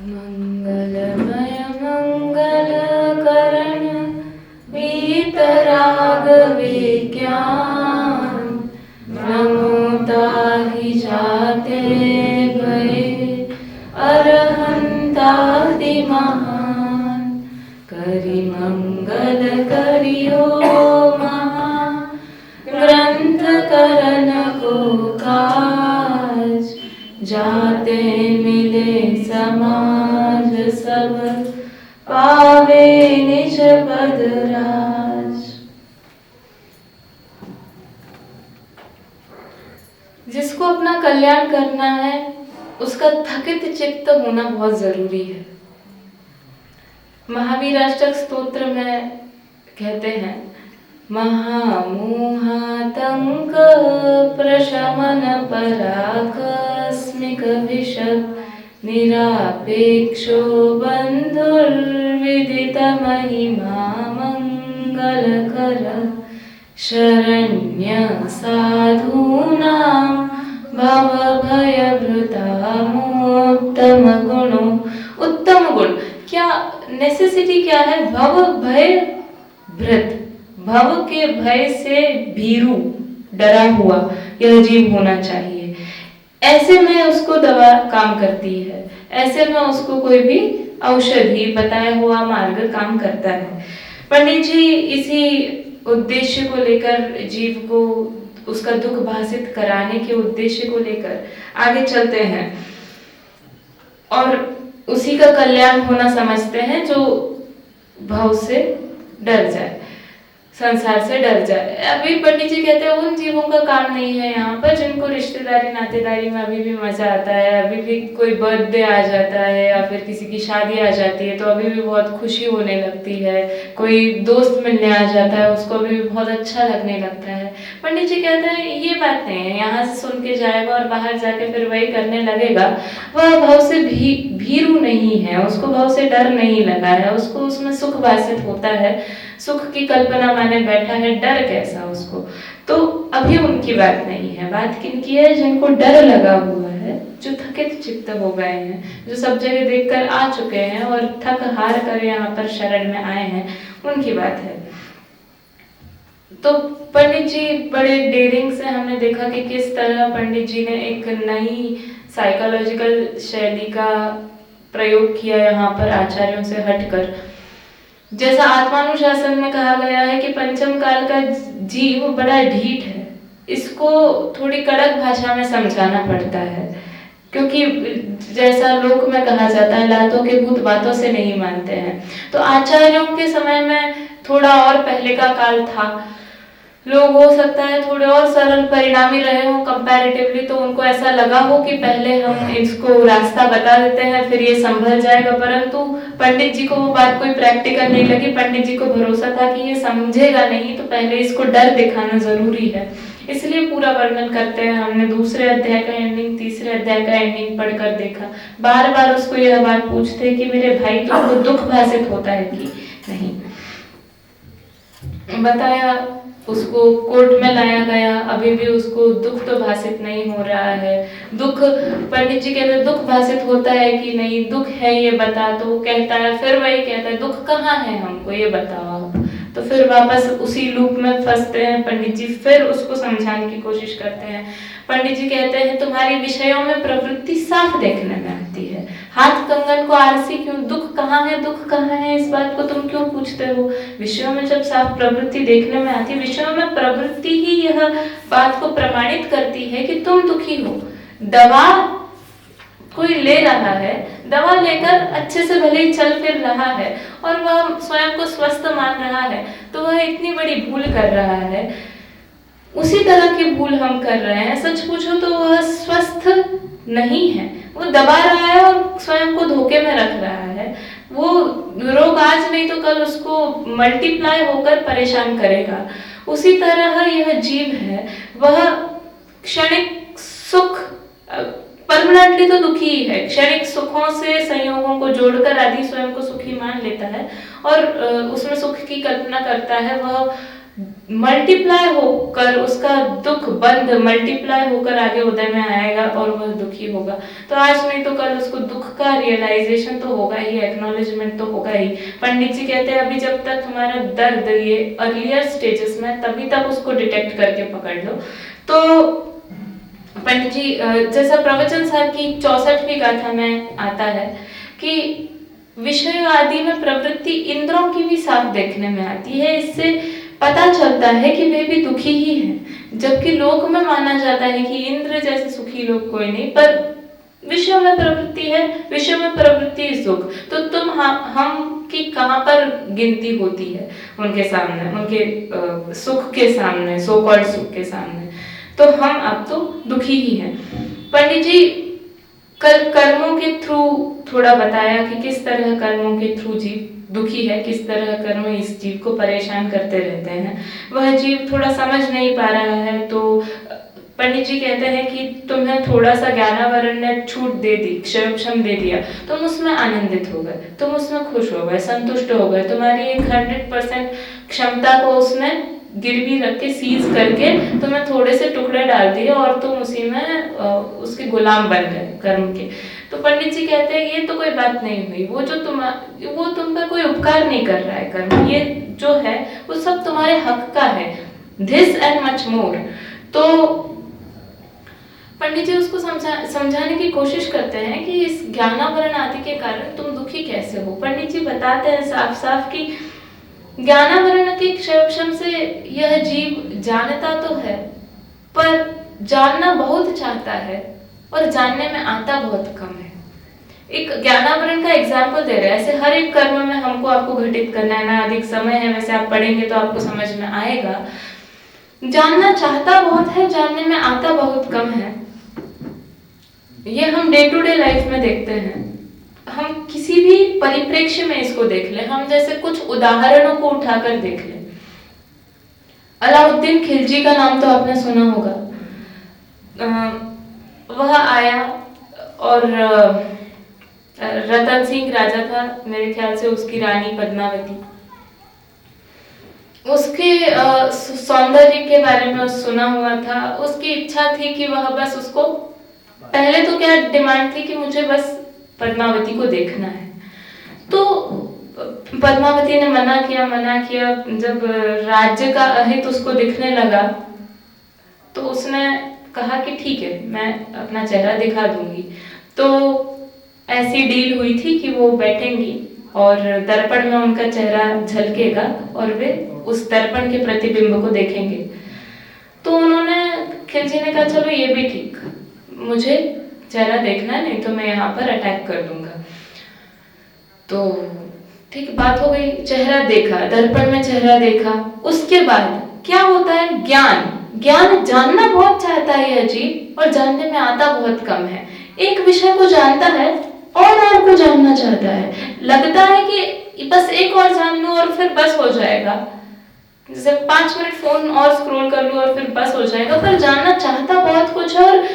मंगलमय मंगलकरण वीतराग विज्ञान नमो ताहि जाते भये अरहंतादि महान करि मंगल करियो महा ग्रंथ करन को काज जाते मिले समाज सब पावे निज पद राज। जिसको अपना कल्याण करना है उसका थकित चित्त होना बहुत जरूरी है। महावीराष्टक स्तोत्र में कहते हैं महामोहातंक प्रशमन पराकस्मिक विशद निरापेक्षो बंधुर्विदित महिमा मंगलकर शरण्य साधूनां भव भयभृतामोत्तम गुणो। उत्तम गुण क्या नेसेसिटी क्या है? भव भय भृत, भव के भय से भीरू डरा हुआ यह जीव होना चाहिए। ऐसे में उसको दवा काम करती है, ऐसे में उसको कोई भी औषधि बताया हुआ मार्ग काम करता है। पंडित जी इसी उद्देश्य को लेकर, जीव को उसका दुख भाषित कराने के उद्देश्य को लेकर आगे चलते हैं और उसी का कल्याण होना समझते हैं जो भव से डर जाए, संसार से डर जाए। अभी पंडित जी कहते हैं उन जीवों का काम नहीं है यहाँ पर जिनको रिश्तेदारी नातेदारी में अभी भी मजा आता है, अभी भी कोई बर्थडे आ जाता है या फिर किसी की शादी आ जाती है तो अभी भी बहुत खुशी होने लगती है, कोई दोस्त मिलने आ जाता है उसको अभी भी बहुत अच्छा लगने लगता है। पंडित जी कहते हैं ये बात नहीं है, यहाँ से सुन के जाएगा और बाहर जाके फिर वही करने लगेगा, वह भाव से भीरू नहीं है, उसको भाव से डर नहीं लगा है, उसको उसमें सुख भाषित होता है, सुख की कल्पना माने बैठा है, डर कैसा उसको। तो अभी उनकी बात नहीं है, बात किनकी है? जिनको डर लगा हुआ है, जो थकित चित्त हो गए हैं, जो सब जगह देखकर आ चुके हैं और थक हार कर यहाँ पर शरण में आए हैं, उनकी बात है। तो पंडित जी बड़े डेयरिंग से हमने देखा कि किस तरह पंडित जी ने एक नई साइकोलॉजिकल शैली का प्रयोग किया यहाँ पर आचार्यों से हटकर। जैसा आत्मानुशासन में कहा गया है कि पंचम काल का जीव बड़ा ढीठ है, इसको थोड़ी कड़क भाषा में समझाना पड़ता है, क्योंकि जैसा लोक में कहा जाता है लातों के भूत बातों से नहीं मानते हैं। तो आचार्यों के समय में थोड़ा और पहले का काल था, लोग हो सकता है थोड़े और सरल परिणामी रहे हो कंपैरेटिवली, तो उनको ऐसा लगा हो कि पहले हम इसको रास्ता बता देते हैं फिर ये संभल जाएगा, परंतु पंडित जी को वो बात कोई प्रैक्टिकल नहीं लगी। पंडित जी को भरोसा था कि ये समझेगा नहीं, तो पहले इसको डर दिखाना जरूरी है, इसलिए पूरा वर्णन करते हैं। हमने दूसरे अध्याय का एंडिंग, तीसरे अध्याय का एंडिंग पढ़कर देखा, बार बार उसको यह बात पूछते कि मेरे भाई तुमको दुख भाषित होता है कि नहीं, बताया, उसको कोर्ट में लाया गया, अभी भी उसको दुख तो भाषित नहीं हो रहा है। दुख, पंडित जी कहते हैं दुख भाषित होता है कि नहीं, दुख है ये बता, तो वो कहता है, फिर वही कहता है दुख कहाँ है हमको ये बताओ आप, तो फिर वापस उसी लूप में फंसते हैं पंडित जी, फिर उसको समझाने की कोशिश करते हैं। पंडित जी कहते हैं तुम्हारी विषयों में प्रवृत्ति साफ देखने में आती है, हाथ कंगन को आरसी क्यों, दुख कहाँ है, दुख कहाँ है, इस बात को तुम क्यों पूछते हो? विषयों में जब साफ प्रवृत्ति देखने में आती है, विषयों में प्रवृत्ति ही यह बात को प्रमाणित करती है कि तुम दुखी हो। दवा कोई ले रहा है, दवा लेकर अच्छे से भले ही चल फिर रहा है और वह स्वयं को स्वस्थ मान रहा है, तो वह इतनी बड़ी भूल कर रहा है। उसी तरह की भूल हम कर रहे हैं। सच पूछो तो वह स्वस्थ नहीं है, वो दबा रहा है और स्वयं को धोखे में रख रहा है। वो रोग आज नहीं तो कल उसको मल्टीप्लाई होकर परेशान करेगा। उसी तरह यह जीव है, वह क्षणिक सुख, परमानेंटली तो दुखी ही है, क्षणिक सुखों से संयोगों को जोड़कर आदि स्वयं को सुखी मान लेता है और उसमें सुख की कल्पना करता है। वह मल्टीप्लाई होकर उसका दुख बंध मल्टीप्लाई होकर आगे उदय में आएगा और वह दुखी होगा। तो आज नहीं तो कल उसको दुख का रियलाइजेशन तो होगा ही, एक्नॉलेजमेंट तो होगा ही। पंडित जी कहते हैं अभी जब तक तुम्हारा दर्द ये अर्लियर स्टेजेस में, तभी तक उसको डिटेक्ट करके पकड़ लो। तो पंडित जी जैसा प्रवचन साहब की 64वीं गाथा में आता है कि विषय आदि में प्रवृत्ति इंद्रों की भी साफ देखने में आती है। इससे पता चलता है कि वे भी दुखी ही हैं, जबकि लोक में माना जाता है कि इंद्र जैसे सुखी लोग कोई नहीं, पर विषय में प्रवृत्ति है, विषय में प्रवृत्ति सुख। तो तुम हम की कहाँ पर गिनती होती है उनके सामने, उनके सुख के सामने, सो कॉल्ड सुख के सामने। तो हम अब तो दुखी ही हैं। पंडित जी कल कर्मों के थ्रू थोड़ा बताया कि किस तरह कर्मों के थ्रू जीव दुखी है, किस तरह कर्म इस जीव को परेशान करते रहते हैं। वह जीव थोड़ा समझ नहीं पा रहा है, तो पंडित जी कहते हैं कि तुम्हें थोड़ा सा ज्ञानावरण ने छूट दे दी, क्षयोक्षम दे दिया, तुम उसमें आनंदित हो गए, तुम उसमें खुश हो गए, संतुष्ट हो गए। तुम्हारी एक 100% क्षमता को उसने गिरवी रख के, सीज करके तुम्हें थोड़े से टुकड़े डाल दिए और तुम उसी में उसके गुलाम बन गए कर्म के। तो पंडित जी कहते हैं ये तो कोई बात नहीं हुई, वो तुम पर कोई उपकार नहीं कर रहा है कर्म, ये जो है वो सब तुम्हारे हक का है, दिस एंड मच मोर। तो पंडित जी उसको समझाने की कोशिश करते हैं कि इस ज्ञानावरण आदि के कारण तुम दुखी कैसे हो। पंडित जी बताते हैं साफ साफ कि ज्ञानावरण के क्षयोक्षम से यह जीव जानता तो है, पर जानना बहुत चाहता है और जानने में आता बहुत कम है। एक ज्ञानावरण का एग्जाम्पल दे रहे हैं, ऐसे हर एक कर्म में हमको आपको घटित करना है ना, अधिक समय है, वैसे आप पढ़ेंगे तो आपको समझ में आएगा। जानना चाहता बहुत है, जानने में आता बहुत कम है। ये हम डे टू डे लाइफ में देखते हैं। हम किसी भी परिप्रेक्ष्य में इसको देख लें, हम जैसे कुछ उदाहरणों को उठाकर देख लें। अलाउद्दीन खिलजी का नाम तो आपने सुना होगा। वह आया और रतन सिंह राजा था, मेरे ख्याल से उसकी रानी पद्मावती, उसके सौंदर्य के बारे में सुना हुआ था। उसकी इच्छा थी कि वह बस उसको, पहले तो क्या डिमांड थी कि मुझे बस पद्मावती को देखना है। तो पद्मावती ने मना किया। जब राज्य का अहित उसको दिखने लगा तो उसने कहा कि ठीक है, मैं अपना चेहरा दिखा दूंगी। तो ऐसी डील हुई थी कि वो बैठेंगी और दर्पण में उनका चेहरा झलकेगा और वे उस दर्पण के प्रतिबिंब को देखेंगे। तो उन्होंने, खिलजी ने कहा चलो ये भी ठीक, मुझे चेहरा देखना, नहीं तो मैं यहाँ पर अटैक कर दूंगा। तो ठीक बात हो गई, चेहरा देखा, दर्पण में चेहरा देखा। उसके बाद क्या होता है, ज्ञान जानना बहुत चाहता है यह जीव, और जानने में आता बहुत कम है। एक विषय को जानता है और को जानना चाहता है, लगता है कि बस एक और जान लूं और फिर बस हो जाएगा, जैसे 5 मिनट फोन और स्क्रॉल कर लूं और फिर बस हो जाएगा। पर जानना चाहता बहुत कुछ और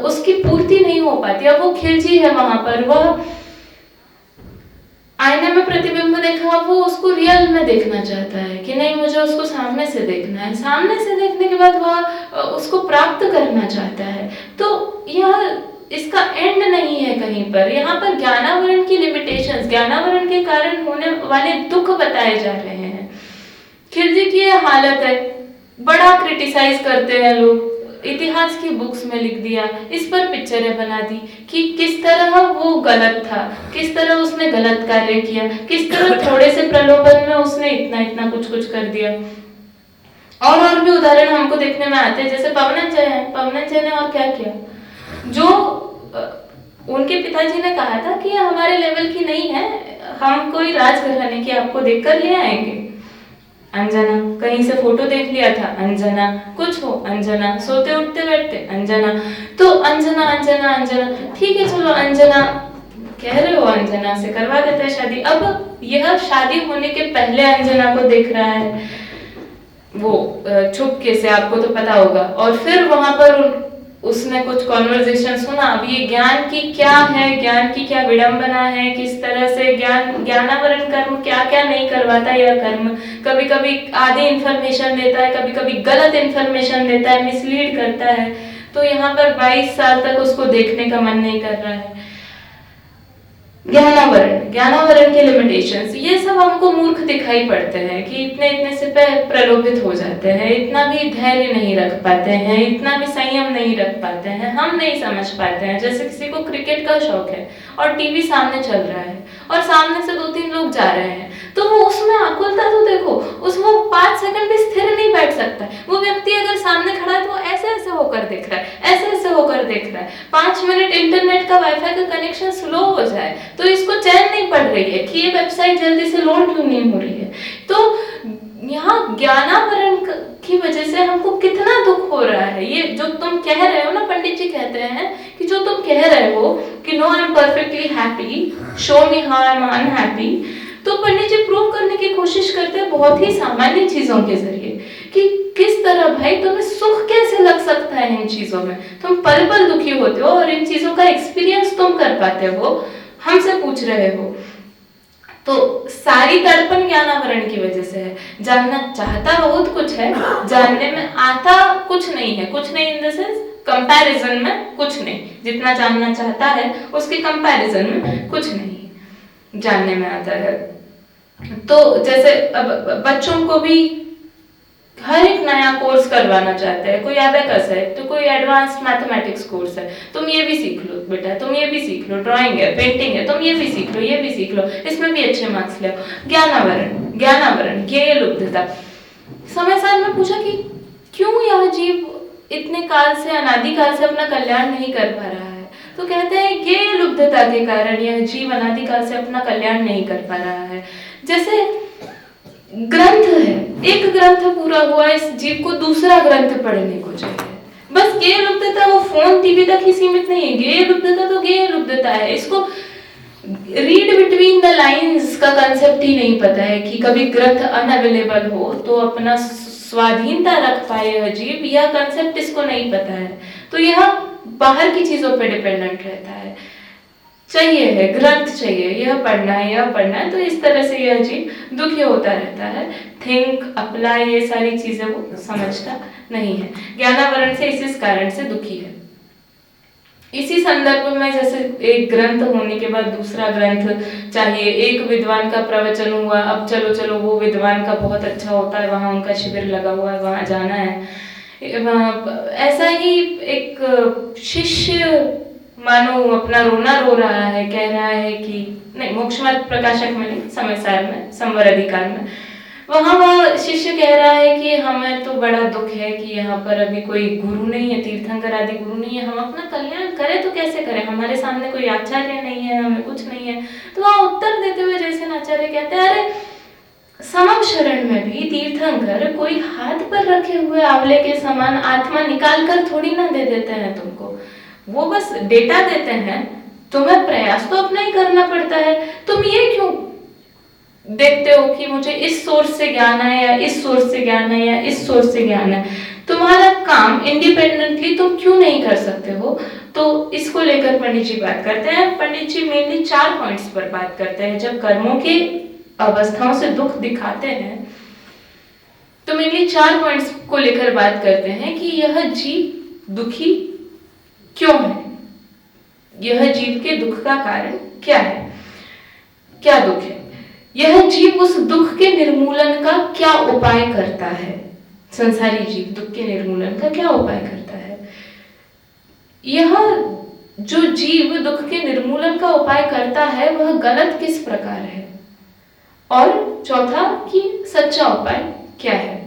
उसकी पूर्ति नहीं हो पाती। अब वो खिलजी है वहां पर, वह आईने में प्रतिबिंब देखा, वो उसको रियल में देखना चाहता है कि नहीं, मुझे उसको सामने से देखना है। सामने से देखने के बाद वह उसको प्राप्त करना चाहता है। तो यह इसका एंड नहीं है कहीं पर। यहाँ पर ज्ञानावरण की लिमिटेशंस, ज्ञानावरण के कारण होने वाले दुख बताए जा रहे हैं। खिलजी की यह हालत है, बड़ा क्रिटिसाइज करते हैं लोग, इतिहास की बुक्स में लिख दिया, इस पर पिक्चरें बना दी कि किस तरह वो गलत था, किस तरह उसने गलत कार्य किया, किस तरह थोड़े से प्रलोभन में उसने इतना कुछ कर दिया। और भी उदाहरण हमको देखने में आते हैं, जैसे पवनंजय ने और क्या किया, जो उनके पिताजी ने कहा था कि हमारे लेवल की नहीं है, हम कोई राजघराने की आपको देखकर ले आएंगे। अंजना, कहीं से फोटो देख लिया था, अंजना, कुछ हो अंजना, सोते उठते बैठते अंजना, तो अंजना, ठीक है चलो अंजना कह रहे हो, अंजना से करवा देते हैं शादी। अब यह शादी होने के पहले अंजना को देख रहा है वो छुपके से, आपको तो पता होगा, और फिर वहां पर उसने कुछ कॉन्वर्सेशन सुना। अब ये ज्ञान की क्या है, ज्ञान की क्या विडंबना है, किस तरह से ज्ञानावरण कर्म क्या क्या नहीं करवाता यह कर्म। कभी कभी आधी इंफॉर्मेशन देता है, कभी कभी गलत इंफॉर्मेशन देता है, मिसलीड करता है। तो यहाँ पर 22 साल तक उसको देखने का मन नहीं कर रहा है। ज्ञानावरण के लिमिटेशंस, ये सब हमको मूर्ख दिखाई पड़ते हैं कि इतने से प्रलोभित हो जाते हैं, इतना भी धैर्य नहीं रख पाते हैं, इतना भी संयम नहीं रख पाते हैं, हम नहीं समझ पाते हैं। जैसे किसी को क्रिकेट का शौक है और टीवी सामने चल रहा है और सामने से 2-3 लोग जा रहे हैं, तो वो उसमें आकुलता तो देखो, उसमें 5 सेकंड भी स्थिर नहीं बैठ सकता। वो व्यक्ति अगर सामने खड़ा है तो वो ऐसे ऐसे होकर देख रहा है, ऐसे ऐसे होकर देख रहा है। 5 मिनट इंटरनेट का वाईफाई का कनेक्शन स्लो हो जाए तो इसको चैन नहीं पड़ रही है कि ये वेबसाइट जल्दी से लोड क्यों नहीं हो रही है। तो यहाँ ज्ञानावरण की वजह से हमको कितना दुख हो रहा है। ये जो तुम कह रहे हो ना, पंडित जी कहते हैं कि जो तुम कह रहे हो कि no I am perfectly happy, show me how I am unhappy, तो पंडित जी प्रूव करने की कोशिश करते हैं बहुत ही सामान्य चीजों के जरिए कि किस तरह भाई तुम्हें सुख कैसे लग सकता है इन चीजों में। तुम पल पल दुखी होते हो और इन चीजों का एक्सपीरियंस तुम कर पाते हो, हमसे पूछ रहे हो। तो सारी तड़पन ज्ञानावरण की वजह से है। जानना चाहता बहुत कुछ है, जानने में आता कुछ नहीं है। कुछ नहीं इन द सेंस कंपैरिजन में कुछ नहीं, जितना जानना चाहता है उसके कंपैरिजन में कुछ नहीं जानने में आता है। तो जैसे अब बच्चों को भी हर एक नया कोर्स करवाना चाहते हैं। कोई एबेकस है तो कोई एडवांस्ड मैथमेटिक्स कोर्स है, तुम ये भी सीख लो बेटा, तुम ये भी सीख लो, ड्राइंग है, पेंटिंग है, तुम ये भी सीख लो, ये भी सीख लो, इसमें भी अच्छे मार्क्स ले आओ। ज्ञानावरण ये लुब्धता। समय साल में पूछा कि क्यों यह जीव इतने काल से, अनादिकाल से अपना कल्याण नहीं कर पा रहा है, तो कहते हैं ये लुब्धता के कारण यह जीव अनादिकाल से अपना कल्याण नहीं कर पा रहा है। जैसे ग्रंथ है, एक ग्रंथ पूरा हुआ, इस जीव को दूसरा ग्रंथ पढ़ने को चाहिए। बस गेय लुब्धता वो फोन टीवी तक ही सीमित नहीं है। गेय लुब्धता तो गेय लुब्धता है, इसको रीड बिटवीन द लाइंस का कंसेप्ट ही नहीं पता है कि कभी ग्रंथ अनअवेलेबल हो तो अपना स्वाधीनता रख पाए यह जीव, यह कंसेप्ट इसको नहीं पता है। तो यह बाहर की चीजों पर डिपेंडेंट रहता है। चाहिए है ग्रंथ, चाहिए यह पढ़ना है, तो इस तरह से यह जीव दुखी होता रहता है। थिंक, अप्लाई, ये सारी चीजें वो समझता नहीं है। ज्ञानावरण से इस कारण से दुखी है। इसी संदर्भ में जैसे एक ग्रंथ होने के बाद दूसरा ग्रंथ चाहिए। एक विद्वान का प्रवचन हुआ, अब चलो वो विद्वान का बहुत अच्छा होता है, वहां उनका शिविर लगा हुआ है, वहां जाना है। ऐसा ही एक शिष्य मानो अपना रोना रो रहा है, कह रहा है कि नहीं, मोक्षमार्ग प्रकाशक में नहीं, समय सार में, संवर अधिकार में, वह शिष्य कह रहा है कि हमें तो बड़ा दुख है कि यहाँ पर अभी कोई गुरु नहीं है, तीर्थंकर आदि गुरु नहीं है, हम अपना कल्याण करें तो कैसे करें, हमारे सामने कोई आचार्य नहीं है, हमें कुछ नहीं है। तो वह उत्तर देते हुए जैसे आचार्य कहते हैं, अरे समम शरण में भी तीर्थंकर कोई हाथ पर रखे हुए आंवले के समान आत्मा निकाल कर थोड़ी ना दे देते हैं तुमको, वो बस डेटा देते हैं, तुम्हें प्रयास तो अपना ही करना पड़ता है। तुम ये क्यों देखते हो कि मुझे इस सोर्स से ज्ञान है या इस सोर्स से ज्ञान है या इस सोर्स से ज्ञान है, तुम्हारा काम इंडिपेंडेंटली तुम क्यों नहीं कर सकते हो। तो इसको लेकर पंडित जी बात करते हैं। पंडित जी मेनली 4 पॉइंट्स पर बात करते हैं। जब कर्मों की अवस्थाओं से दुख दिखाते हैं तो मेनली 4 पॉइंट्स को लेकर बात करते हैं कि यह जीव दुखी क्यों है, यह जीव के दुख का कारण क्या है, क्या दुख है, यह जीव उस दुख के निर्मूलन का क्या उपाय करता है। संसारी जीव दुख के निर्मूलन का क्या उपाय करता है, यह जो जीव दुख के निर्मूलन का उपाय करता है वह गलत किस प्रकार है, और चौथा कि सच्चा उपाय क्या है।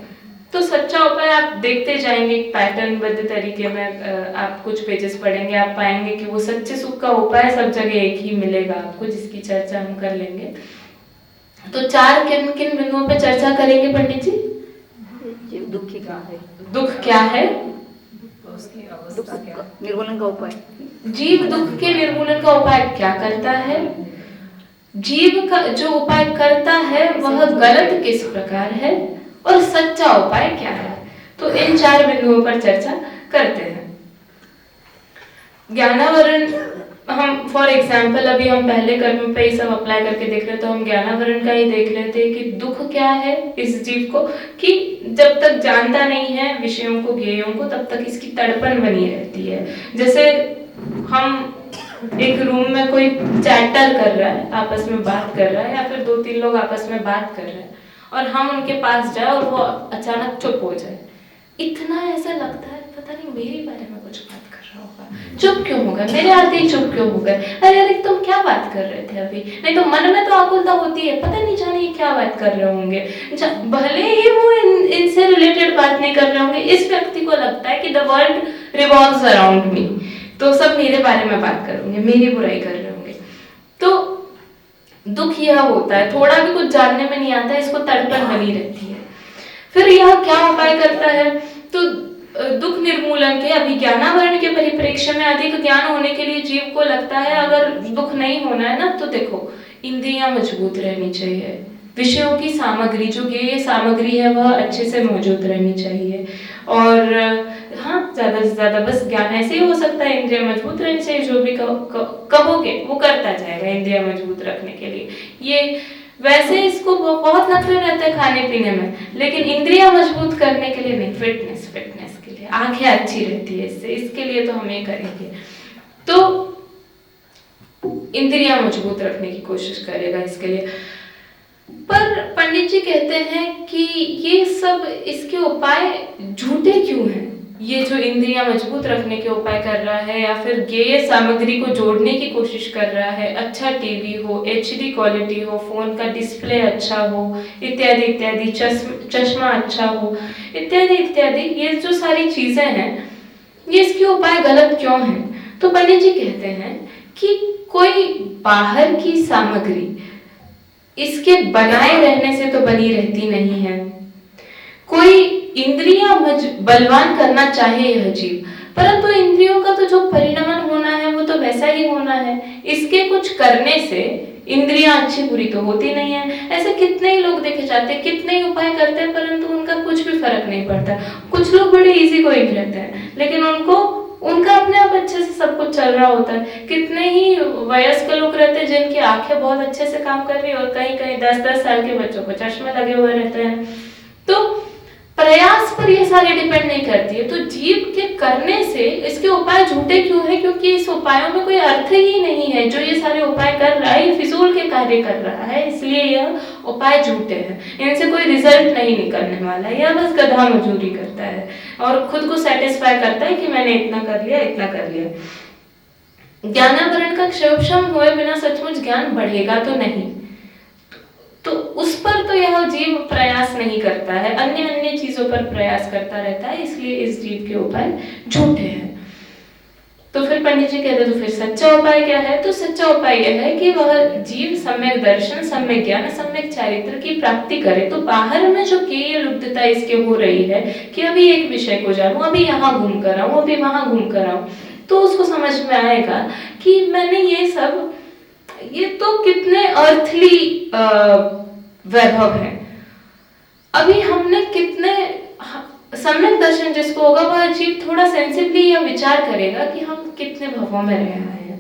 तो सच्चा उपाय आप देखते जाएंगे पैटर्नबद्ध तरीके में, आप कुछ पेजेस पढ़ेंगे, आप पाएंगे कि वो सच्चे सुख का उपाय सब जगह एक ही मिलेगा आपको, जिसकी चर्चा हम कर लेंगे। तो 4 किन किन बिंदुओं पे चर्चा करेंगे पंडित जी? दुख क्या है, दुख क्या है, निर्मूलन का उपाय, जीव दुख के निर्मूलन का उपाय क्या करता है, जीव का जो उपाय करता है वह गलत किस प्रकार है, और सच्चा उपाय क्या है। तो इन 4 बिंदुओं पर चर्चा करते हैं। ज्ञानावरण हम फॉर एग्जाम्पल अभी हम पहले कर्म पे ही सब अप्लाई करके देख रहे तो हम ज्ञानावरण का ही देख लेते हैं कि दुख क्या है इस जीव को, कि जब तक जानता नहीं है विषयों को ज्ञेयों को तब तक इसकी तड़पन बनी रहती है। जैसे हम एक रूम में कोई चैटर कर रहा है, आपस में बात कर रहा है, या फिर 2-3 लोग आपस में बात कर रहे हैं और हम उनके पास जाए और वो अचानक चुप हो जाए, इतना ऐसा लगता है पता नहीं मेरे बारे में कुछ बात कर रहा होगा, चुप क्यों होगा, मेरे आते ही चुप क्यों हो गए, अरे अरे तुम क्या बात कर रहे थे अभी, नहीं तो मन में तो आकुलता होती है, पता नहीं जाने ये क्या बात कर रहे होंगे, भले ही वो इनसे रिलेटेड बात नहीं कर रहे होंगे, इस व्यक्ति को लगता है कि the world revolves around me, तो सब मेरे बारे में बात करेंगे, मेरी बुराई कर रहे होंगे। तो दुख यह होता है, थोड़ा भी कुछ जानने में नहीं आता, इसको तड़पन बनी रहती है। फिर यह क्या उपाय करता है, तो दुख निर्मूलन के अभिज्ञानावरण के परिप्रेक्ष्य में अधिक ज्ञान होने के लिए जीव को लगता है अगर दुख नहीं होना है ना, तो देखो इंद्रियां मजबूत रहनी चाहिए, विषयों की सामग्री जो ये सामग्री है वह अच्छे से मौजूद रहनी चाहिए, और हाँ ज्यादा से ज्यादा बस ज्ञान ऐसे ही हो सकता है, इंद्रियां मजबूत रहनी चाहिए, जो भी कहोगे वो करता जाएगा इंद्रियां मजबूत रखने के लिए। ये वैसे इसको बहुत नखरे रहते हैं खाने पीने में, लेकिन इंद्रियां मजबूत करने के लिए नहीं, फिटनेस के लिए, आंखें अच्छी रहती है इससे, इसके लिए तो हम ये करेंगे, तो इंद्रियां मजबूत रखने की कोशिश करेगा इसके लिए। पर पंडित जी कहते हैं कि ये सब इसके उपाय झूठे क्यों हैं, ये जो इंद्रियां मजबूत रखने के उपाय कर रहा है या फिर ज्ञेय सामग्री को जोड़ने की कोशिश कर रहा है, अच्छा टीवी हो, एचडी क्वालिटी हो, फोन का डिस्प्ले अच्छा हो, इत्यादि इत्यादि, चश्मा अच्छा हो, इत्यादि इत्यादि, ये जो सारी चीजें हैं ये इसके उपाय गलत क्यों हैं। तो पंडित जी कहते हैं कि कोई बाहर की सामग्री इसके बनाए रहने से तो बनी रहती नहीं है, कोई इंद्रियां बलवान करना चाहे यह जीव, परंतु इंद्रियों का तो जो परिणमन होना है वो तो वैसा ही होना है, इसके कुछ करने से इंद्रियां अच्छी बुरी तो होती नहीं है। ऐसे कितने ही लोग देखे जाते हैं, कितने ही उपाय करते हैं, परंतु उनका कुछ भी फर्क नहीं पड़ता। कुछ लोग बड़े इजी गोइंग रहते हैं, लेकिन उनका अपने आप अच्छे से सब कुछ चल रहा होता है। कितने ही वयस्क लोग रहते हैं जिनकी आंखें बहुत अच्छे से काम कर रही है, और कहीं कहीं 10-10 साल के बच्चों को चश्मे लगे हुए रहते हैं। तो प्रयास पर ये सारी डिपेंड नहीं करती है। तो जीव के करने से इसके उपाय झूठे क्यों है, क्योंकि इस उपायों में कोई अर्थ ही नहीं है। जो ये सारे उपाय कर रहा है ये फिजूल के कार्य कर रहा है, इसलिए यह उपाय झूठे हैं, इनसे कोई रिजल्ट नहीं निकलने वाला है। यह बस गधा मजूरी करता है और खुद को सेटिस्फाई करता है कि मैंने इतना कर लिया, इतना कर लिया। ज्ञानावरण का क्षयोक्षम हुए बिना सचमुच ज्ञान बढ़ेगा तो नहीं, तो उस पर तो यह जीव प्रयास नहीं करता है, अन्य अन्य चीजों पर प्रयास करता रहता है, इसलिए इस जीव के उपाय झूठे हैं। तो फिर पंडित जी कहते तो फिर सच्चा उपाय क्या है। तो सच्चा उपाय यह है कि वह जीव सम्यक दर्शन, सम्यक ज्ञान, सम्यक चारित्र की प्राप्ति करे। तो बाहर में जो गेय लुब्धता इसके हो रही है कि अभी एक विषय को जानूं, अभी यहाँ घूम कर आऊं, अभी वहां घूम कर आऊं, तो उसको समझ में आएगा कि मैंने ये तो कितने अर्थली वैभव है। अभी हमने कितने सम्यक दर्शन जिसको होगा वह जीव थोड़ा सेंसिबली यह विचार करेगा कि हम कितने भवों में रह आए हैं,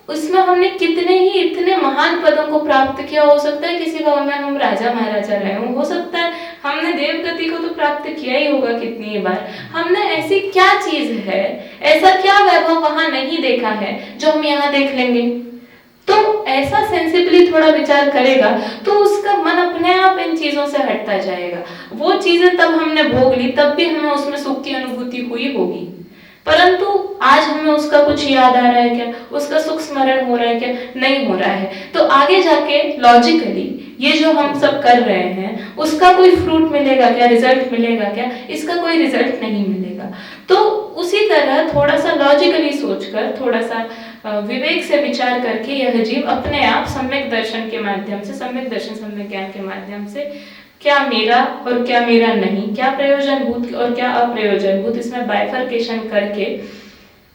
उसमें हमने कितने ही इतने महान पदों को प्राप्त किया। हो सकता है किसी भव में हम राजा महाराजा रहे हों, हो सकता है हमने देवगति को तो प्राप्त किया ही होगा कितनी बार। हमने ऐसी क्या चीज है, ऐसा क्या वैभव वहां नहीं देखा है जो हम यहाँ देख लेंगे। तो ऐसा सेंसिबली थोड़ा विचार करेगा तो उसका मन अपने आप इन चीजों से हटता जाएगा। वो चीजें तब हमने भोग ली, तब भी हमें उसमें सुख की अनुभूति हुई होगी, परंतु आज हमें उसका कुछ याद आ रहा है क्या, उसका सुख स्मरण हो रहा है क्या, नहीं हो रहा है। तो आगे जाके लॉजिकली ये जो हम सब कर रहे हैं उसका कोई फ्रूट मिलेगा क्या, रिजल्ट मिलेगा क्या, इसका कोई रिजल्ट नहीं मिलेगा। तो उसी तरह थोड़ा सा लॉजिकली सोचकर, थोड़ा सा विवेक से विचार करके यह जीव अपने आप सम्यक दर्शन के माध्यम से, सम्यक दर्शन सम्यक ज्ञान के माध्यम से क्या मेरा और क्या मेरा नहीं, क्या प्रयोजनभूत और क्या अप्रयोजनभूत, इसमें बाइफर्केशन करके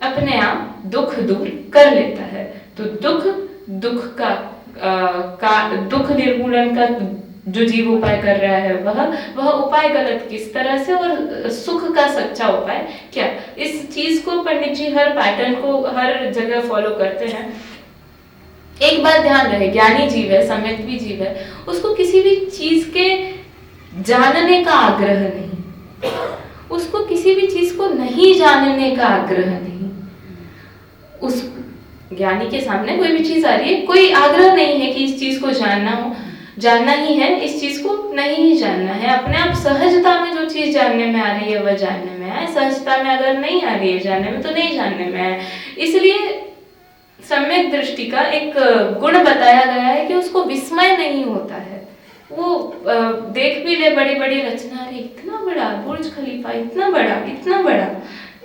अपने आप दुख दूर कर लेता है। तो दुख निर्मूलन का जो जीव उपाय कर रहा है वह उपाय गलत किस तरह से और सुख का सच्चा उपाय क्या। इस चीज को पंडित जी हर पैटर्न को हर जगह फॉलो करते हैं। एक बात ध्यान रहे, ज्ञानी जीव है, सम्यक भी जीव है, उसको किसी भी चीज के जानने का आग्रह नहीं, उसको किसी भी चीज को नहीं जानने का आग्रह नहीं। उस ज्ञानी के सामने कोई भी चीज आ रही है, कोई आग्रह नहीं है कि इस चीज को जानना ही है, इस चीज को नहीं ही जानना है। अपने आप सहजता में जो चीज जानने में आ रही है वह जानने में आए, सहजता में अगर नहीं आ रही है जानने में तो नहीं जानने में आए। इसलिए सम्यक दृष्टि का एक गुण बताया गया है कि उसको विस्मय नहीं होता है। वो देख भी ले बड़ी बड़ी रचना, अरे इतना बड़ा बुर्ज खलीफा, इतना बड़ा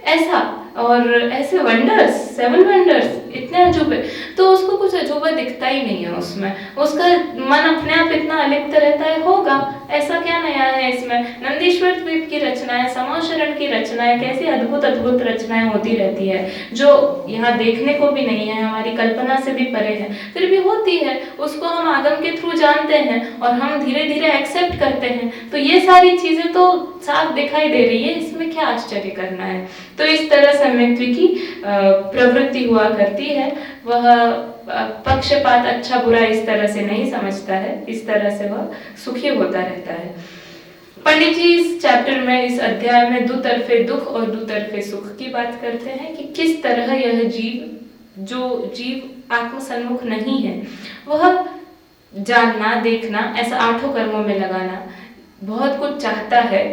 ऐसा, और ऐसे वंडर्स, 7 वंडर्स, इतने अजूबे, तो उसको कुछ अजूबा दिखता ही नहीं है उसमें। उसका मन अपने आप इतना अलिप्त रहता है, होगा ऐसा क्या नया है इसमें। नंदीश्वर द्वीप की रचनाएं, समाशरण की रचनाएं, कैसी अद्भुत अद्भुत रचनाएं होती रहती है जो यहाँ देखने को भी नहीं है, हमारी कल्पना से भी परे है, फिर भी होती है। उसको हम आगम के थ्रू जानते हैं और हम धीरे धीरे एक्सेप्ट करते हैं। तो ये सारी चीजें तो साफ दिखाई दे रही है, इसमें क्या आश्चर्य करना है। तो इस तरह सम्यक्त्व की प्रवृत्ति हुआ करती है। वह पक्षपात अच्छा बुरा इस तरह से नहीं समझता है, इस तरह से वह सुखी होता रहता है। पंडित जी इस चैप्टर में, इस अध्याय में दुतरफे दुख और दुतरफे सुख की बात करते हैं कि किस तरह यह जीव, जो जीव आत्मसन्मुख नहीं है, वह जानना, देखना, ऐसा 8 कर्मों में लगाना, बहुत कुछ चाहता है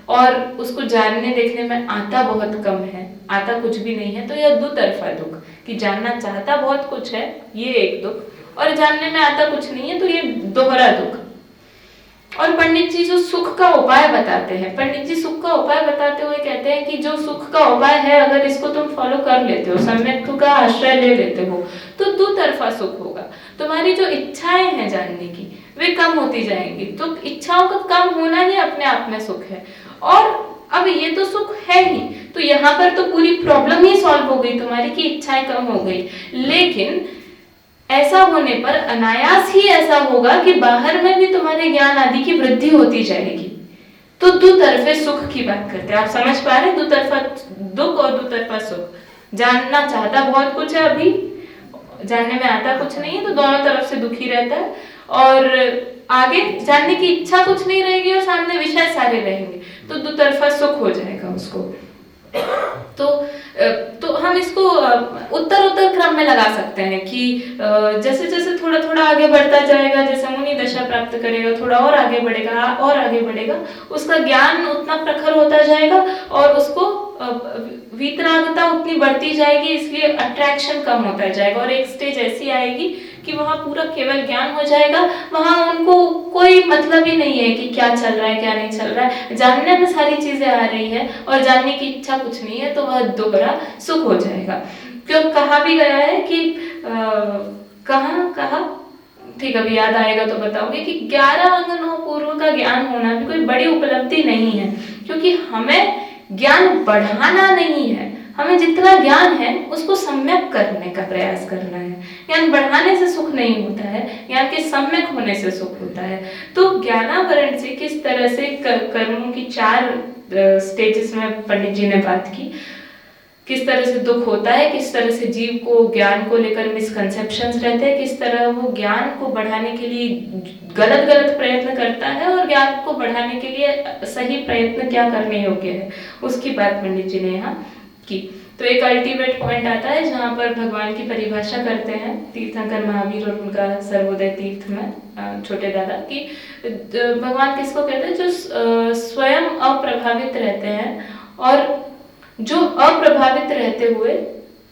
और उसको जानने देखने में आता बहुत कम है, आता कुछ भी नहीं है। तो यह दुतरफा दुख कि जानना चाहता बहुत कुछ है, ये एक दुख, और जानने में आता कुछ नहीं है, तो ये दोहरा दुख। और पंडित जी जो सुख का उपाय बताते हैं, पंडित जी सुख का उपाय बताते हुए कहते हैं कि जो सुख का उपाय है, अगर इसको तुम फॉलो कर लेते हो, सम्यक्त्व का आश्रय ले लेते हो, तो दुतरफा सुख होगा। तुम्हारी जो इच्छाएं हैं जानने की, वे कम होती जाएंगी। तो इच्छाओं का कम होना ही अपने आप में सुख है। और अब ये तो सुख है ही, तो यहाँ पर तो पूरी प्रॉब्लम ही सॉल्व हो गई तुम्हारी कि इच्छाएं कम हो गई। लेकिन ऐसा होने पर अनायास ही ऐसा होगा कि बाहर में भी तुम्हारे ज्ञान आदि की वृद्धि होती जाएगी। तो दुतरफे सुख की बात करते हैं। आप समझ पा रहे हैं, दुतरफा दुख और दुतरफा सुख। जानना चाहता बहुत कुछ है, अभी जानने में आता कुछ नहीं है, तो दोनों तरफ से दुखी रहता है। और आगे जानने की इच्छा कुछ नहीं रहेगी और सामने विषय सारे रहेंगे, तो दुतरफा सुख हो जाएगा उसको। तो हम इसको उत्तर क्रम में लगा सकते हैं कि जैसे जैसे थोड़ा थोड़ा आगे बढ़ता जाएगा, जैसे मुनि दशा प्राप्त करेगा, थोड़ा और आगे बढ़ेगा और आगे बढ़ेगा, उसका ज्ञान उतना प्रखर होता जाएगा और उसको वीतरागता उतनी बढ़ती जाएगी, इसलिए अट्रैक्शन कम होता जाएगा। और एक स्टेज ऐसी आएगी कि वहाँ पूरा केवल ज्ञान हो जाएगा, वहाँ उनको कोई मतलब ही नहीं है कि क्या चल रहा है क्या नहीं चल रहा है, जानने में सारी चीजें आ रही है और जानने की इच्छा कुछ नहीं है, तो वह दोहरा सुख हो जाएगा। क्यों कहा भी गया है कि कहा ठीक अभी याद आएगा तो बताओगे कि 11 अंगनों पूर्व का ज्ञान होना भी कोई बड़ी उपलब्धि नहीं है, क्योंकि हमें ज्ञान बढ़ाना नहीं है, हमें जितना ज्ञान है उसको सम्यक करने का प्रयास करना है। ज्ञान बढ़ाने से सुख नहीं होता है, ज्ञान के सम्यक होने से सुख होता है। तो ज्ञानावरण से किस तरह से कर्मों की 4 स्टेजेस में पंडित जी ने बात की, किस तरह से दुख होता है, किस तरह से जीव को ज्ञान को लेकर मिसकंसेप्शंस रहते हैं, किस तरह वो ज्ञान को बढ़ाने के लिए गलत प्रयत्न करता है और ज्ञान को बढ़ाने के लिए सही प्रयत्न क्या करने योग्य है, उसकी बात पंडित जी ने यहाँ की। तो एक अल्टीमेट पॉइंट आता है जहाँ पर भगवान की परिभाषा करते हैं तीर्थंकर महावीर और उनका सर्वोदय तीर्थ में छोटे दादा की, भगवान किसको कहते हैं, जो स्वयं अप्रभावित रहते हैं और जो अप्रभावित रहते हुए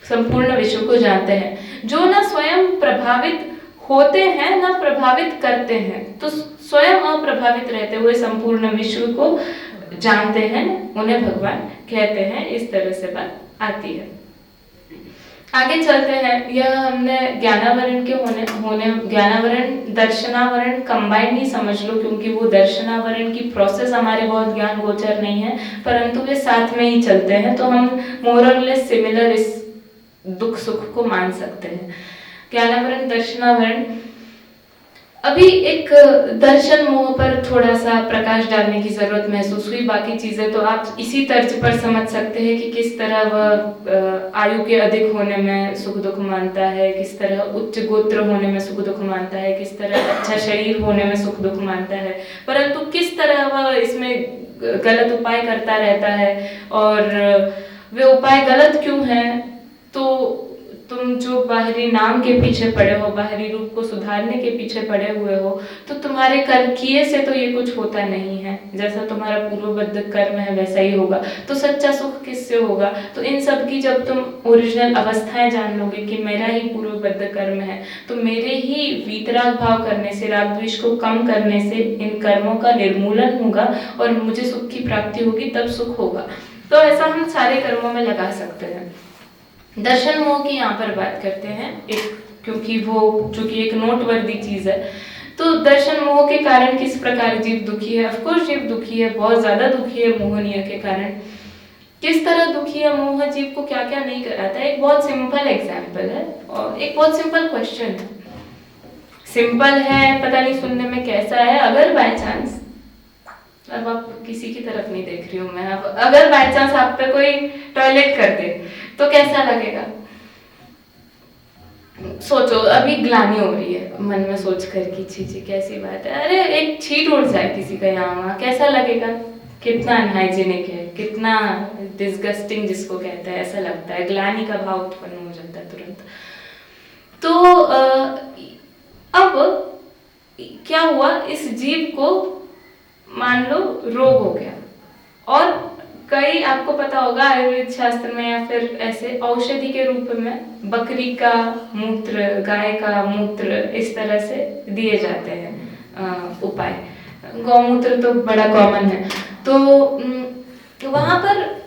संपूर्ण विश्व को जानते हैं, जो ना स्वयं प्रभावित होते हैं ना प्रभावित करते हैं, तो स्वयं अप्रभावित रहते हुए संपूर्ण विश्व को जानते हैं, उन्हें भगवान कहते हैं। इस तरह से बात आती है। आगे चलते हैं। यह हमने ज्ञानावरण के होने ज्ञानावरण दर्शनावरण कंबाइंड ही समझ लो, क्योंकि वो दर्शनावरण की प्रोसेस हमारे बहुत ज्ञान गोचर नहीं है, परंतु वे साथ में ही चलते हैं, तो हम मोर और लेस सिमिलर इस दुख सुख को मान सकते हैं। ज्ञानावरण दर्शनावरण अभी एक दर्शन मोह पर थोड़ा सा प्रकाश डालने की जरूरत महसूस हुई। बाकी चीजें तो आप इसी तर्ज पर समझ सकते हैं कि किस तरह वह आयु के अधिक होने में सुख दुख मानता है, किस तरह उच्च गोत्र होने में सुख दुख मानता है, किस तरह अच्छा शरीर होने में सुख दुख मानता है, परंतु किस तरह वह इसमें गलत उपाय करता रहता है। और वे उपाय गलत क्यों हैं? तो तुम जो बाहरी नाम के पीछे पड़े हो, बाहरी रूप को सुधारने के पीछे पड़े हुए हो, तो तुम्हारे कर्म किए से तो ये कुछ होता नहीं है। जैसा तुम्हारा पूर्वबद्ध कर्म है वैसा ही होगा। तो सच्चा सुख किससे होगा? तो इन सब की जब तुम ओरिजिनल अवस्थाएं जान लोगे कि मेरा ही पूर्वबद्ध कर्म है, तो मेरे ही वीतराग भाव करने से, राग द्वेष को कम करने से इन कर्मों का निर्मूलन होगा और मुझे सुख की प्राप्ति होगी, तब सुख होगा। तो ऐसा हम सारे कर्मों में लगा सकते हैं। दर्शन मोह की यहाँ पर बात करते हैं एक, क्योंकि वो चूंकि एक नोटवर्दी चीज है। तो दर्शन मोह के कारण किस प्रकार जीव दुखी है? ऑफकोर्स जीव दुखी है, बहुत ज्यादा दुखी है मोहनीय के कारण। किस तरह दुखी है मोह? जीव को क्या क्या नहीं कराता है। एक बहुत सिंपल एग्जाम्पल है और एक बहुत सिंपल क्वेश्चन है। सिंपल है, पता नहीं सुनने में कैसा है। अगर बाय चांस, अब आप किसी की तरफ नहीं देख रही हूँ मैं, अब अगर बाय चांस आप पे कोई टॉयलेट कर दे तो कैसा लगेगा? सोचो, अभी ग्लानि हो रही है मन में सोच कर कि छी छी कैसी बात है, अरे एक छींट उड़ जाए किसी का यहाँ वहाँ, कैसा लगेगा? कितना अनहाइजीनिक है, कितना डिस्गस्टिंग जिसको कहते हैं, ऐसा लगता है। ग्लानि का भाव उत्पन्न हो जाता है तुरंत। तो अब क्या हुआ, इस जीव को मान लो रोग हो गया, और कई आपको पता होगा आयुर्वेद शास्त्र में या फिर ऐसे औषधि के रूप में बकरी का मूत्र, गाय का मूत्र इस तरह से दिए जाते हैं उपाय। गौमूत्र तो बड़ा कॉमन है। तो वहां पर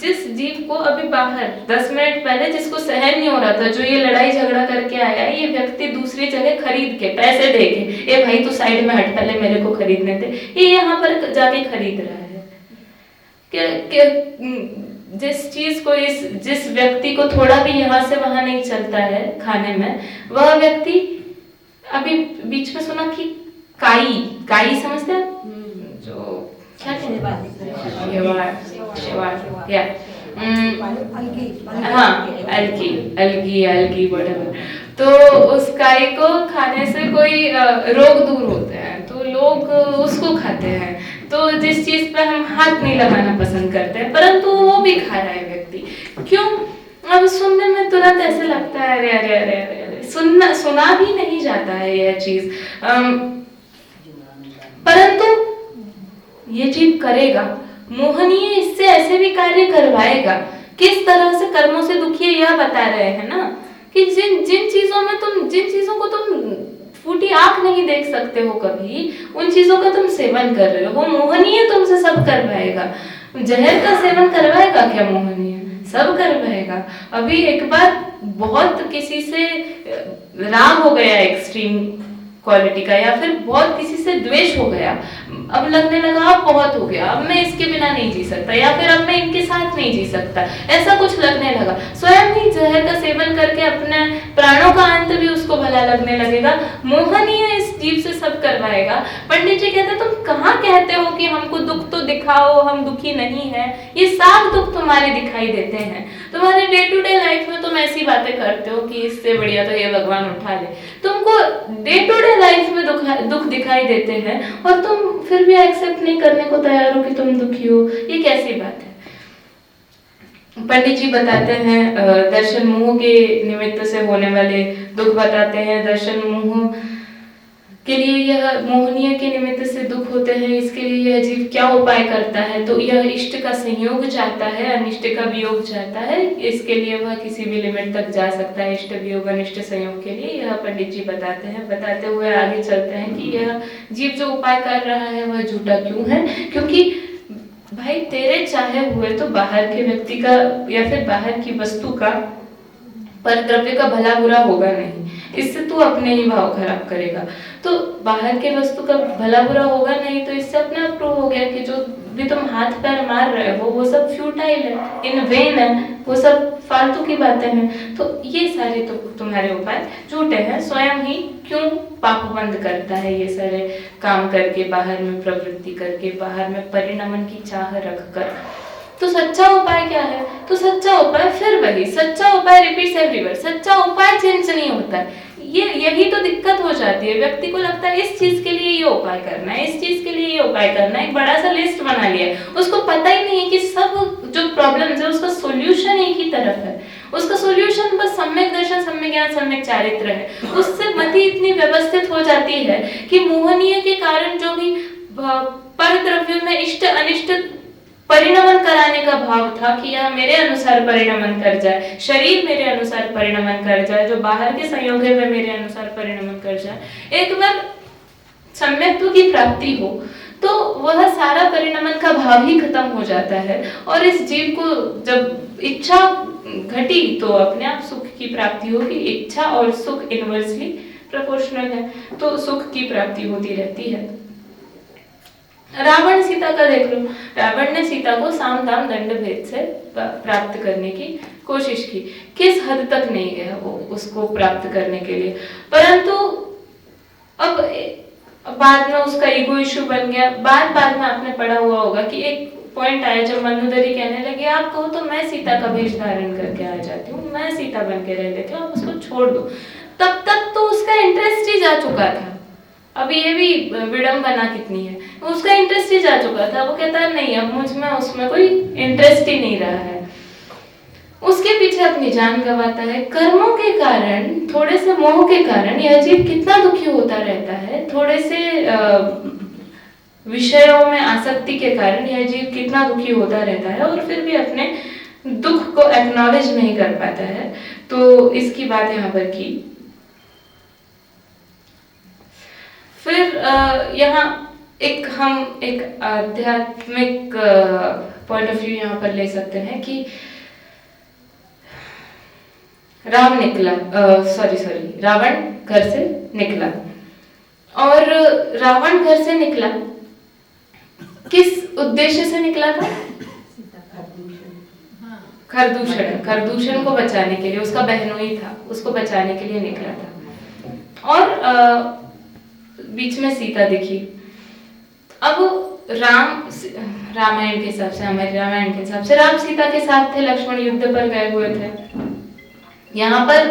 जिस जीव को अभी बाहर 10 मिनट पहले जिसको सहन नहीं हो रहा था, जो ये लड़ाई झगड़ा करके आया, ये व्यक्ति दूसरी जगह खरीद के पैसे दे के, ए भाई तू साइड में हट, पहले मेरे को खरीदने दे, ये यहाँ पर जाके खरीद रहा है। जिस चीज को जिस व्यक्ति को थोड़ा भी यहाँ से वहां नहीं चलता है खाने में, वह व्यक्ति अभी बीच में सुना कि काई समझते हैं? जो क्या अलगी व्हाटएवर। तो उस काई को खाने से कोई रोग दूर होते हैं, तो लोग उसको खाते हैं। तो जिस चीज पे हम हाथ नहीं लगाना पसंद करते हैं, परंतु वो भी खा रहा है व्यक्ति। क्यों? अब सुनने में तुरंत ऐसे लगता है अरे अरे अरे अरे अरे, सुना भी नहीं जाता है यह चीज, परंतु ये जीव करेगा। मोहनीय इससे ऐसे भी कार्य करवाएगा। किस तरह से कर्मों से दुखी है यह बता रहे हैं ना, कि जिन चीजों को तुम फूटी आंख नहीं देख सकते हो कभी, उन चीजों का तुम सेवन कर रहे हो। मोहनीय तुमसे सब करवाएगा। जहर का सेवन करवाएगा क्या मोहनीय? सब करवाएगा। अभी एक बार बहुत किसी से राग हो गया एक्सट्रीम क्वालिटी का, या फिर बहुत किसी से द्वेष हो गया, अब लगने लगा अब बहुत हो गया, अब मैं इसके बिना नहीं जी सकता, या फिर अब मैं इनके साथ नहीं जी सकता, ऐसा कुछ लगने लगा। स्वयं ही जहर का सेवन करके अपने प्राणों का अंत भी उसको भला लगने लगेगा। मोहनीय इस जीव से सब करवाएगा। पंडित जी कहते तुम कहाँ कहते हो कि हमको दुख तो दिखाओ, हम दुखी नहीं है। ये साफ दुख तुम्हारे दिखाई देते हैं। तुम्हारे डे टू डे लाइफ में तुम ऐसी बातें करते हो कि इससे बढ़िया तो ये भगवान उठा ले। तुमको डे टू डे लाइफ में दुख दिखाई देते हैं और तुम फिर भी एक्सेप्ट नहीं करने को तैयार हो कि तुम दुखी हो। ये कैसी बात है? पंडित जी बताते हैं दर्शन मोह के निमित्त से होने वाले दुख बताते हैं। दर्शन मोह के लिए यह मोहनीय के निमित्त से दुख होते हैं, इसके लिए यह जीव क्या उपाय करता है? तो यह इष्ट का संयोग चाहता है, अनिष्ट का वियोग चाहता है। इसके लिए वह किसी भी लिमिट तक जा सकता है, इष्ट वियोग अनिष्ट संयोग के लिए। यह पंडित जी बताते हैं। बताते हुए आगे चलते हैं कि यह जीव जो उपाय कर रहा है वह झूठा क्यों है? क्योंकि भाई तेरे चाहे हुए तो बाहर के व्यक्ति का या फिर बाहर की वस्तु का, पर द्रव्य का भला बुरा होगा नहीं, इससे तू अपने ही भाव खराब करेगा। तो बाहर के वस्तु का भला बुरा होगा नहीं, तो इससे अपने आप प्रूव हो गया कि जो भी तुम हाथ पैर मार रहे हो वो सब फ्यूटाइल है, इन वेन है, वो सब फालतू की बातें हैं। तो ये सारे तो तुम्हारे उपाय झूठे हैं। स्वयं ही क्यों पाप बंद करता है ये सारे काम करके, बाहर में प्रवृत्ति करके, बाहर में परिणमन की चाह रखकर। तो सच्चा उपाय क्या है? तो सच्चा उपाय फिर वही, सच्चा उपाय रिपीट्स एवरीवेयर। सच्चा उपाय चेंज नहीं होता है। यही तो दिक्कत हो जाती है। व्यक्ति को लगता है इस चीज के लिए ये उपाय करना है, इस चीज के लिए ये उपाय करना है, एक बड़ा सा लिस्ट बना लिया है। उसको पता ही नहीं है कि सब जो प्रॉब्लम्स है उसका सॉल्यूशन एक ही तरफ है। उसका सॉल्यूशन बस सम्यक दर्शन, सम्यक ज्ञान, सम्यक चारित्र है। उससे मति इतनी व्यवस्थित हो जाती है कि मोहनीय के कारण जो भी पर द्रव्य में इष्ट अनिष्ट परिणमन कराने का भाव था कि यह मेरे अनुसार परिणमन कर जाए, शरीर मेरे अनुसार परिणमन कर जाए, जो बाहर के संयोग है वह मेरे अनुसार परिणमन कर जाए, एक बार सम्यक्त्व की प्राप्ति हो तो वह सारा परिणमन का भाव ही खत्म हो जाता है। और इस जीव को जब इच्छा घटी तो अपने आप सुख की प्राप्ति होगी। इच्छा और सुख इनवर्सली प्रोपोर्शनल है, तो सुख की प्राप्ति होती रहती है। रावण सीता का देख लो, रावण ने सीता को साम दाम दंड भेद से प्राप्त करने की कोशिश की। किस हद तक नहीं गया वो उसको प्राप्त करने के लिए, परंतु अब बाद में उसका ईगो इशू बन गया। बाद में आपने पढ़ा हुआ होगा कि एक पॉइंट आया जब मंदोदरी कहने लगे आप कहो तो मैं सीता का वेश धारण करके आ जाती हूँ, मैं सीता बन के रह लेती हूँ, आप उसको छोड़ दो। तब तक तो उसका इंटरेस्ट ही जा चुका था। अब ये भी विडंबना कितनी है, उसका इंटरेस्ट ही जा चुका था। वो कहता है नहीं अब मुझ में उसमें कोई इंटरेस्ट ही नहीं रहा है, उसके पीछे अपनी जान गंवाता है। कर्मों के कारण, थोड़े से मोह के कारण यह जीव कितना दुखी होता रहता है, थोड़े से विषयों में आसक्ति के कारण यह जीव कितना दुखी होता रहता है और फिर भी अपने दुख को एक्नॉलेज नहीं कर पाता है। तो इसकी बात यहाँ पर की। फिर यहाँ हम एक आध्यात्मिक पॉइंट ऑफ व्यू यहाँ पर ले सकते हैं कि रावण घर से निकला। और रावण घर से निकला किस उद्देश्य से निकला था? खरदूषण को बचाने के लिए, उसका बहनोई था, उसको बचाने के लिए निकला था। और बीच में सीता दिखी। अब रामायण के हिसाब से, हमारे रामायण के हिसाब से राम सीता के साथ थे, लक्ष्मण युद्ध पर गए हुए थे। यहाँ पर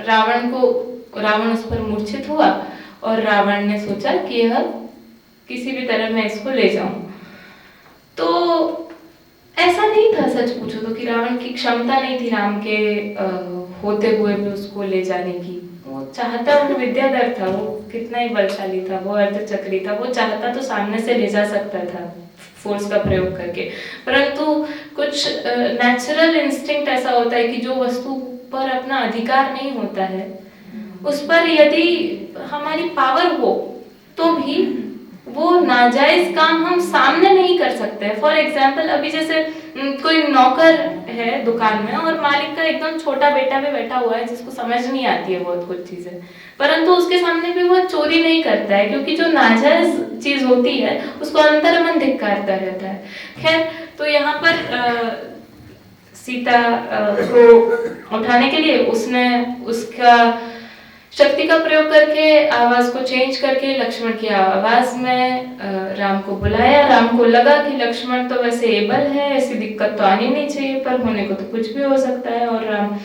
रावण उस पर मूर्छित हुआ और रावण ने सोचा कि यह किसी भी तरह मैं इसको ले जाऊं। तो ऐसा नहीं था, सच पूछो तो, कि रावण की क्षमता नहीं थी राम के होते हुए भी उसको ले जाने की। वो चाहता, वो विद्याधर था, वो कितना ही बलशाली था, वो अर्धचक्री था, वो चाहता तो सामने से ले जा सकता था फोर्स का प्रयोग करके। परंतु कुछ नेचुरल इंस्टिंक्ट ऐसा होता है कि जो वस्तु पर अपना अधिकार नहीं होता है उस पर यदि हमारी पावर हो तो भी वो नाजायज काम हम सामने नहीं कर सकते। फॉर एग्जाम्पल अभी जैसे कोई नौकर है दुकान में और मालिक का एकदम छोटा बेटा भी बैठा हुआ है जिसको समझ नहीं आती है बहुत कुछ चीजें, परंतु उसके सामने भी वो चोरी नहीं करता है क्योंकि जो नाजायज चीज होती है उसको अंतर्मन धिक्कारता रहता है। खैर, तो यहाँ पर सीता को उठाने के लिए उसने उसका शक्ति का प्रयोग करके आवाज को चेंज करके लक्ष्मण की आवाज में राम को बुलाया। राम को लगा कि लक्ष्मण तो वैसे एबल है, ऐसी दिक्कत तो आनी नहीं चाहिए, पर होने को तो कुछ भी हो सकता है। और राम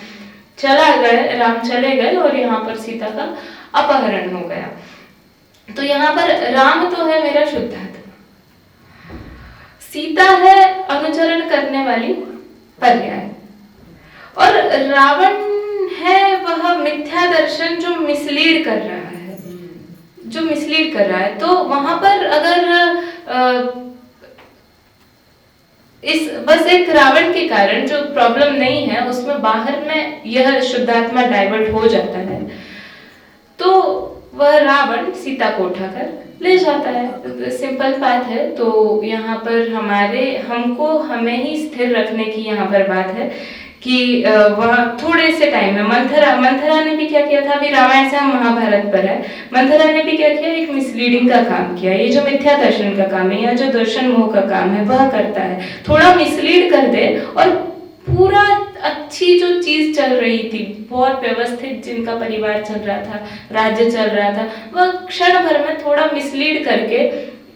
चले गए और यहाँ पर सीता का अपहरण हो गया। तो यहाँ पर राम तो है मेरा शुद्धात्मा, सीता है अनुचरण करने वाली पर्याय, और रावण है वह मिथ्या दर्शन जो मिसलीड कर रहा है। तो वहां पर अगर इस बस एक रावण के कारण जो प्रॉब्लम नहीं है उसमें बाहर में यह शुद्धात्मा डाइवर्ट हो जाता है तो वह रावण सीता को उठाकर ले जाता है। सिंपल बात है। तो यहाँ पर हमें ही स्थिर रखने की यहाँ पर बात है कि वह थोड़े से टाइम में मंथरा ने भी क्या किया था, अभी रामायण से हम महाभारत पर है, मंथरा ने भी क्या किया, एक मिसलीडिंग का काम किया। ये जो मिथ्या दर्शन का काम है या जो दर्शन मोह का काम है वह करता है, थोड़ा मिसलीड कर दे और पूरा अच्छी जो चीज चल रही थी, बहुत व्यवस्थित जिनका परिवार चल रहा था, राज्य चल रहा था, वह क्षण भर में थोड़ा मिसलीड करके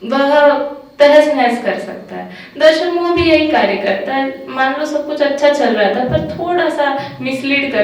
वह तहस नहस कर सकता है। दर्शन मोह भी यही कार्य करता है, मान लो सब कुछ अच्छा चल रहा था पर थोड़ा सा मिसलीड कर